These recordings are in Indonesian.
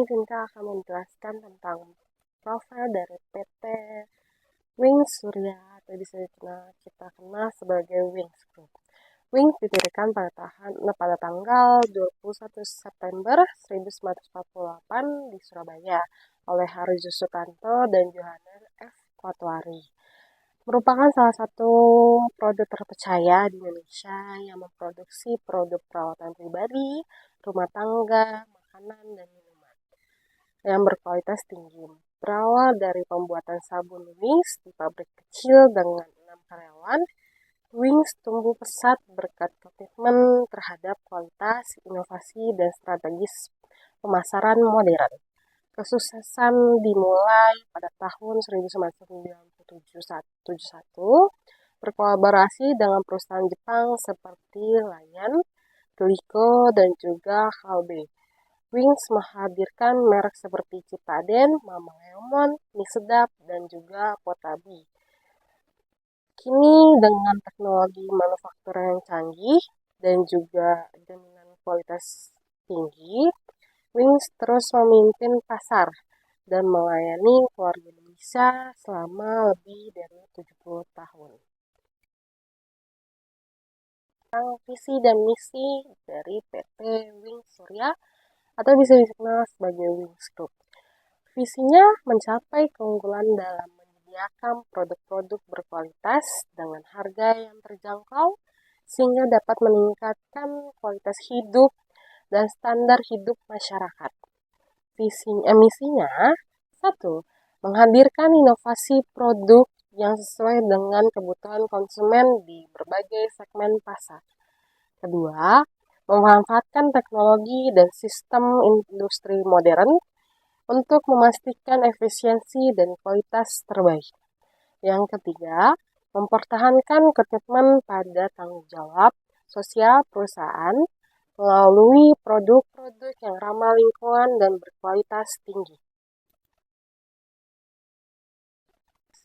Sinta akan menjelaskan tentang profil dari PT Wings Surya atau bisa kita kenal sebagai Wings Group. Wings didirikan pada tanggal 21 September 1948 di Surabaya oleh Harjo Sutanto dan Johannes F. Kotwari. Merupakan salah satu produk terpercaya di Indonesia yang memproduksi produk perawatan pribadi, rumah tangga, makanan, dan minuman yang berkualitas tinggi. Berawal dari pembuatan sabun Wings di pabrik kecil dengan 6 karyawan, Wings tumbuh pesat berkat komitmen terhadap kualitas, inovasi, dan strategis pemasaran modern. Kesuksesan dimulai pada tahun 1971 berkolaborasi dengan perusahaan Jepang seperti Lion, Glico, dan juga Halbe. Wings menghadirkan merek seperti Citaden, Mama Lemon, Mie Sedap, dan juga Potabi. Kini dengan teknologi manufaktur yang canggih dan juga jaminan kualitas tinggi, Wings terus memimpin pasar dan melayani keluarga Indonesia selama lebih dari 70 tahun. Tentang visi dan misi dari PT Wings Surya atau bisa dikenal sebagai Wings Group. Visinya mencapai keunggulan dalam menyediakan produk-produk berkualitas dengan harga yang terjangkau sehingga dapat meningkatkan kualitas hidup dan standar hidup masyarakat. Misinya, 1. Menghadirkan inovasi produk yang sesuai dengan kebutuhan konsumen di berbagai segmen pasar. Kedua, memanfaatkan teknologi dan sistem industri modern untuk memastikan efisiensi dan kualitas terbaik. Yang ketiga, mempertahankan komitmen pada tanggung jawab sosial perusahaan melalui produk-produk yang ramah lingkungan dan berkualitas tinggi.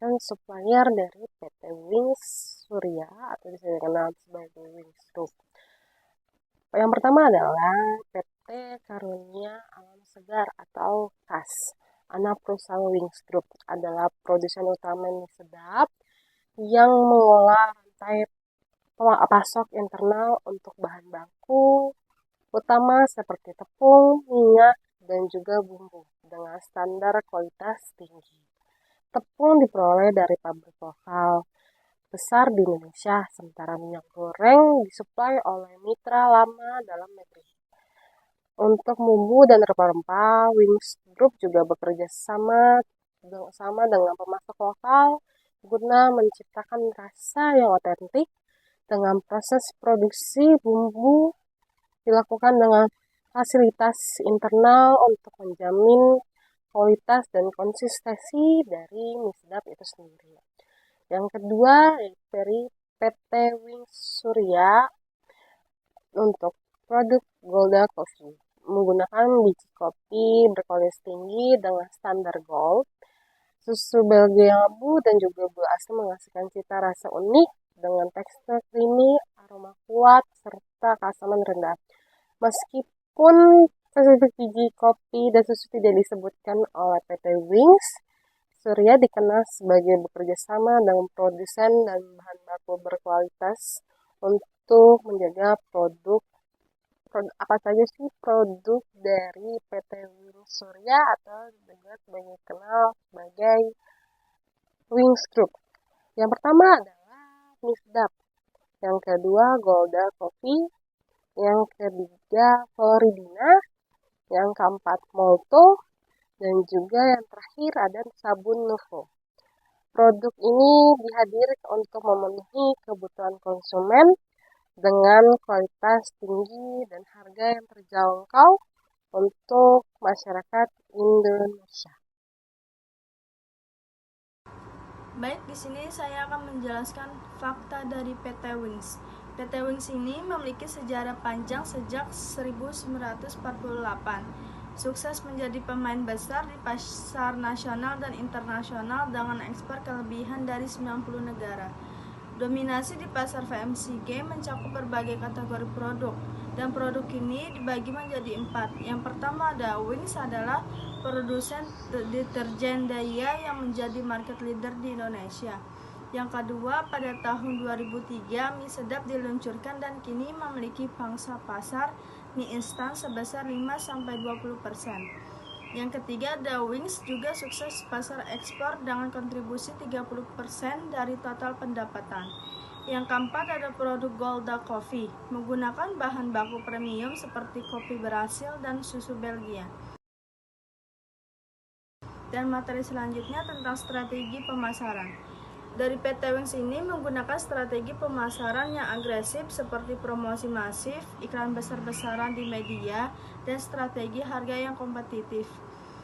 Dan supplier dari PT Wings Surya atau bisa dikenal sebagai Wings Group. Yang pertama adalah PT Karunia Alam Segar atau KAS. Anak perusahaan Wings Group adalah produsen utama mie sedap yang mengolah rantai pasok internal untuk bahan baku utama seperti tepung, minyak, dan juga bumbu dengan standar kualitas tinggi. Tepung diperoleh dari pabrik lokal besar di Indonesia, sementara minyak goreng disuplai oleh mitra lama dalam negeri. Untuk bumbu dan rempah-rempah, Wings Group juga bekerja sama dengan pemasok lokal guna menciptakan rasa yang otentik dengan proses produksi bumbu dilakukan dengan fasilitas internal untuk menjamin kualitas dan konsistensi dari mie sedap itu sendiri. Yang kedua dari PT Wings Surya untuk produk Golda Coffee menggunakan biji kopi berkualitas tinggi dengan standar gold. Susu Belgia yang lembut dan juga gula asam menghasilkan cita rasa unik dengan tekstur creamy, aroma kuat, serta keasaman rendah. Meskipun spesifik biji kopi dan susu tidak disebutkan oleh PT Wings, Surya dikenal sebagai bekerja sama dengan produsen dan bahan baku berkualitas untuk menjaga produk apa saja sih produk dari PT Wings Surya atau juga sebagai kenal sebagai Wings Group. Yang pertama adalah mie sedap, yang kedua Golda Coffee, yang ketiga Floridina, yang keempat Molto, dan juga yang terakhir ada sabun Nuvo. Produk ini dihadirkan untuk memenuhi kebutuhan konsumen dengan kualitas tinggi dan harga yang terjangkau untuk masyarakat Indonesia. Baik, di sini saya akan menjelaskan fakta dari PT Wings. PT Wings ini memiliki sejarah panjang sejak 1948. Sukses menjadi pemain besar di pasar nasional dan internasional dengan ekspor kelebihan dari 90 negara. Dominasi di pasar FMCG mencakup berbagai kategori produk, Dan produk ini dibagi menjadi 4. Yang pertama ada Wings, adalah produsen deterjen Daya yang menjadi market leader di Indonesia. Yang kedua, pada tahun 2003 mie sedap diluncurkan dan kini memiliki pangsa pasar mie instan sebesar 5-20%. Yang ketiga, The Wings juga sukses pasar ekspor dengan kontribusi 30% dari total pendapatan. Yang keempat ada produk Golda Coffee, menggunakan bahan baku premium seperti kopi Brasil dan susu Belgia. Dan materi selanjutnya tentang strategi pemasaran. Dari PT Wings ini menggunakan strategi pemasaran yang agresif seperti promosi masif, iklan besar-besaran di media, dan strategi harga yang kompetitif.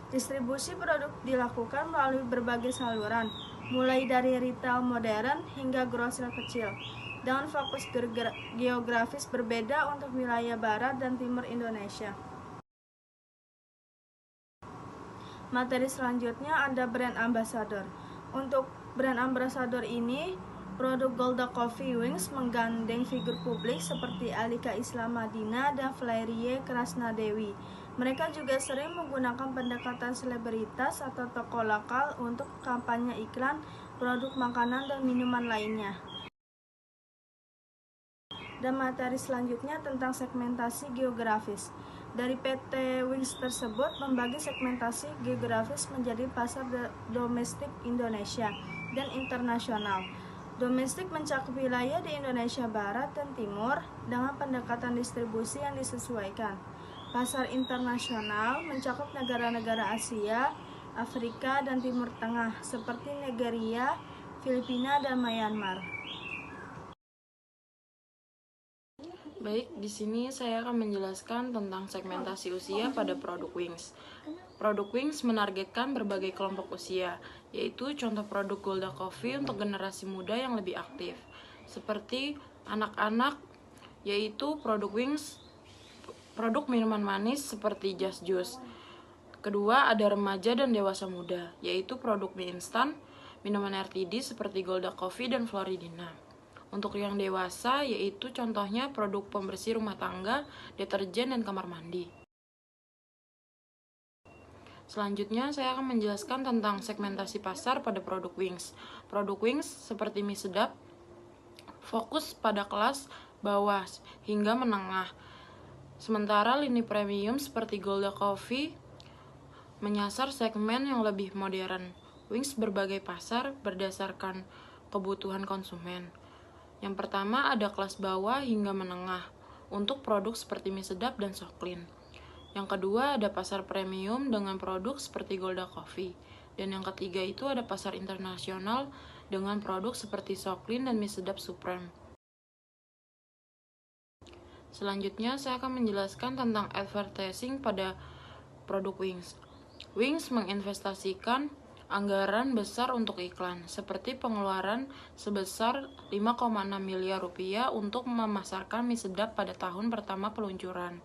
Distribusi produk dilakukan melalui berbagai saluran, mulai dari retail modern hingga grosir kecil, dengan fokus geografis berbeda untuk wilayah barat dan timur Indonesia. Materi selanjutnya ada brand ambassador. Untuk brand ambassador ini, produk Golda Coffee Wings menggandeng figur publik seperti Alika Islam Madina dan Valerie Krasnadewi. Mereka juga sering menggunakan pendekatan selebritas atau tokoh lokal untuk kampanye iklan produk makanan dan minuman lainnya. Dan materi selanjutnya tentang segmentasi geografis. Dari PT Wings tersebut membagi segmentasi geografis menjadi pasar domestik Indonesia dan internasional. Domestik mencakup wilayah di Indonesia Barat dan Timur dengan pendekatan distribusi yang disesuaikan. Pasar internasional mencakup negara-negara Asia, Afrika, dan Timur Tengah seperti Nigeria, Filipina, dan Myanmar. Baik, di sini saya akan menjelaskan tentang segmentasi usia pada produk Wings. Produk Wings menargetkan berbagai kelompok usia, yaitu contoh produk Golda Coffee untuk generasi muda yang lebih aktif, seperti anak-anak, yaitu produk Wings, produk minuman manis seperti Just Juice. Kedua, ada remaja dan dewasa muda, yaitu produk mie instan, minuman RTD seperti Golda Coffee dan Floridina. Untuk yang dewasa, yaitu contohnya produk pembersih rumah tangga, deterjen, dan kamar mandi. Selanjutnya, saya akan menjelaskan tentang segmentasi pasar pada produk Wings. Produk Wings seperti mie sedap, fokus pada kelas bawah hingga menengah. Sementara lini premium seperti Golda Coffee menyasar segmen yang lebih modern. Wings berbagai pasar berdasarkan kebutuhan konsumen. Yang pertama ada kelas bawah hingga menengah untuk produk seperti mie sedap dan Soklin. Yang kedua ada pasar premium dengan produk seperti Golda Coffee. Dan yang ketiga itu ada pasar internasional dengan produk seperti Soklin dan mie sedap Supreme. Selanjutnya saya akan menjelaskan tentang advertising pada produk Wings. Wings menginvestasikan anggaran besar untuk iklan, seperti pengeluaran sebesar 5,6 miliar rupiah untuk memasarkan mie sedap pada tahun pertama peluncuran.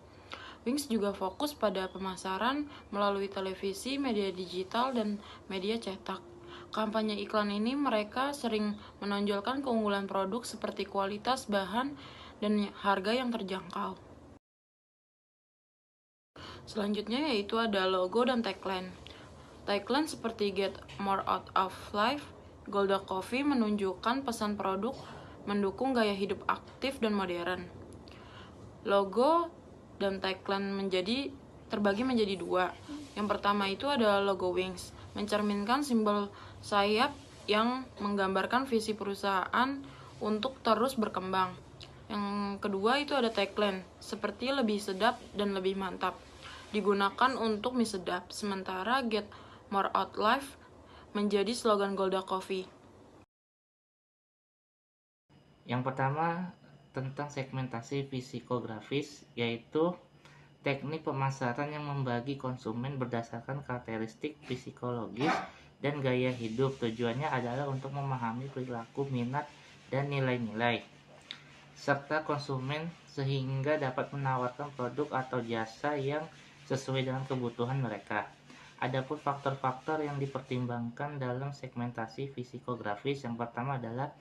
Wings juga fokus pada pemasaran melalui televisi, media digital, dan media cetak. Kampanye iklan ini mereka sering menonjolkan keunggulan produk seperti kualitas bahan dan harga yang terjangkau. Selanjutnya yaitu ada logo dan tagline. Tagline seperti Get More Out of Life, Golda Coffee menunjukkan pesan produk mendukung gaya hidup aktif dan modern. Logo dan tagline terbagi menjadi dua. Yang pertama itu adalah logo Wings, mencerminkan simbol sayap yang menggambarkan visi perusahaan untuk terus berkembang. Yang kedua itu ada tagline, seperti lebih sedap dan lebih mantap, digunakan untuk mie sedap, sementara Get More Out Life menjadi slogan Golda Coffee. Yang pertama tentang segmentasi psikografis, yaitu teknik pemasaran yang membagi konsumen berdasarkan karakteristik psikologis dan gaya hidup. Tujuannya adalah untuk memahami perilaku, minat, dan nilai-nilai serta konsumen sehingga dapat menawarkan produk atau jasa yang sesuai dengan kebutuhan mereka. Adapun faktor-faktor yang dipertimbangkan dalam segmentasi psikografis, yang pertama adalah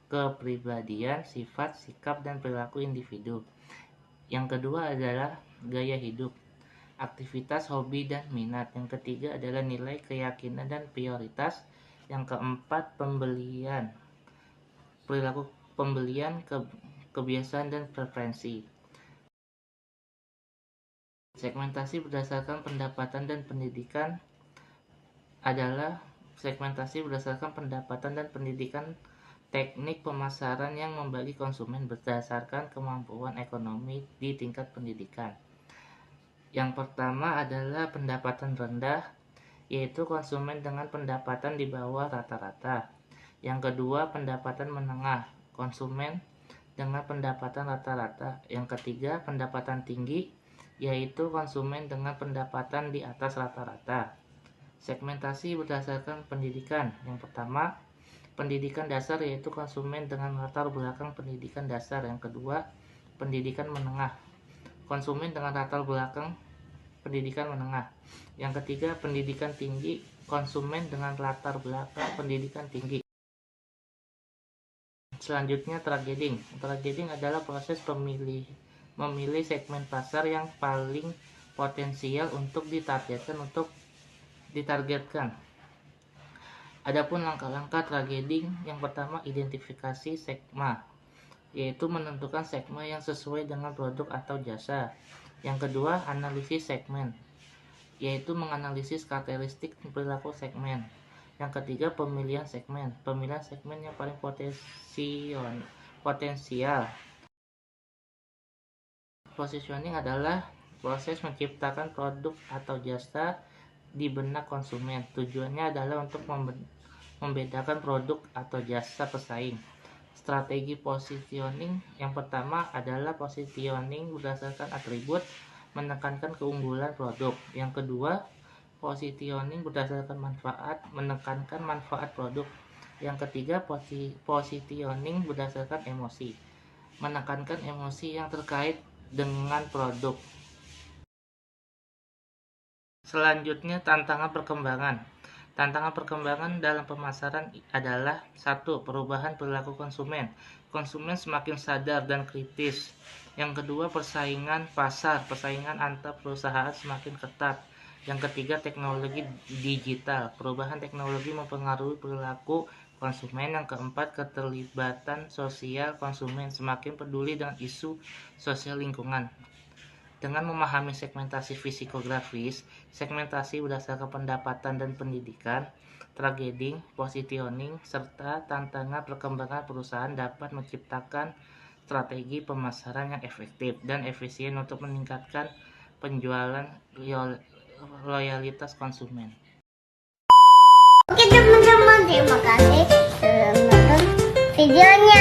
kepribadian, sifat, sikap, dan perilaku individu. Yang kedua adalah gaya hidup, aktivitas, hobi, dan minat. Yang ketiga adalah nilai, keyakinan, dan prioritas. Yang keempat, pembelian, perilaku pembelian, kebiasaan, dan preferensi. Segmentasi berdasarkan pendapatan dan pendidikan adalah segmentasi berdasarkan pendapatan dan pendidikan, teknik pemasaran yang membagi konsumen berdasarkan kemampuan ekonomi di tingkat pendidikan. Yang pertama adalah pendapatan rendah, yaitu konsumen dengan pendapatan di bawah rata-rata. Yang kedua, pendapatan menengah, konsumen dengan pendapatan rata-rata. Yang ketiga, pendapatan tinggi, yaitu konsumen dengan pendapatan di atas rata-rata. Segmentasi berdasarkan pendidikan. Yang pertama, pendidikan dasar, yaitu konsumen dengan latar belakang pendidikan dasar. Yang kedua, pendidikan menengah, konsumen dengan latar belakang pendidikan menengah. Yang ketiga, pendidikan tinggi, konsumen dengan latar belakang pendidikan tinggi. Selanjutnya, targeting. Targeting adalah proses memilih segmen pasar yang paling potensial untuk ditargetkan. Adapun langkah-langkah targeting, yang pertama, identifikasi segmen, yaitu menentukan segmen yang sesuai dengan produk atau jasa. Yang kedua, analisis segmen, yaitu menganalisis karakteristik perilaku segmen. Yang ketiga, pemilihan segmen. Pemilihan segmen yang paling potensial. Positioning adalah proses menciptakan produk atau jasa di benak konsumen. Tujuannya adalah untuk membedakan produk atau jasa pesaing. Strategi positioning yang pertama adalah positioning berdasarkan atribut, menekankan keunggulan produk. Yang kedua, positioning berdasarkan manfaat, menekankan manfaat produk. Yang ketiga, positioning berdasarkan emosi, menekankan emosi yang terkait dengan produk. Selanjutnya, tantangan perkembangan. Tantangan perkembangan dalam pemasaran adalah 1. Perubahan perilaku konsumen. Konsumen semakin sadar dan kritis. Yang kedua, persaingan pasar. Persaingan antar perusahaan semakin ketat. Yang ketiga, teknologi digital. Perubahan teknologi mempengaruhi perilaku konsumen. Yang keempat, keterlibatan sosial konsumen, semakin peduli dengan isu sosial lingkungan. Dengan memahami segmentasi fisikografis, segmentasi berdasarkan pendapatan dan pendidikan, targeting, positioning, serta tantangan perkembangan perusahaan dapat menciptakan strategi pemasaran yang efektif dan efisien untuk meningkatkan penjualan loyalitas konsumen. Oke teman-teman, terima kasih sudah menonton videonya.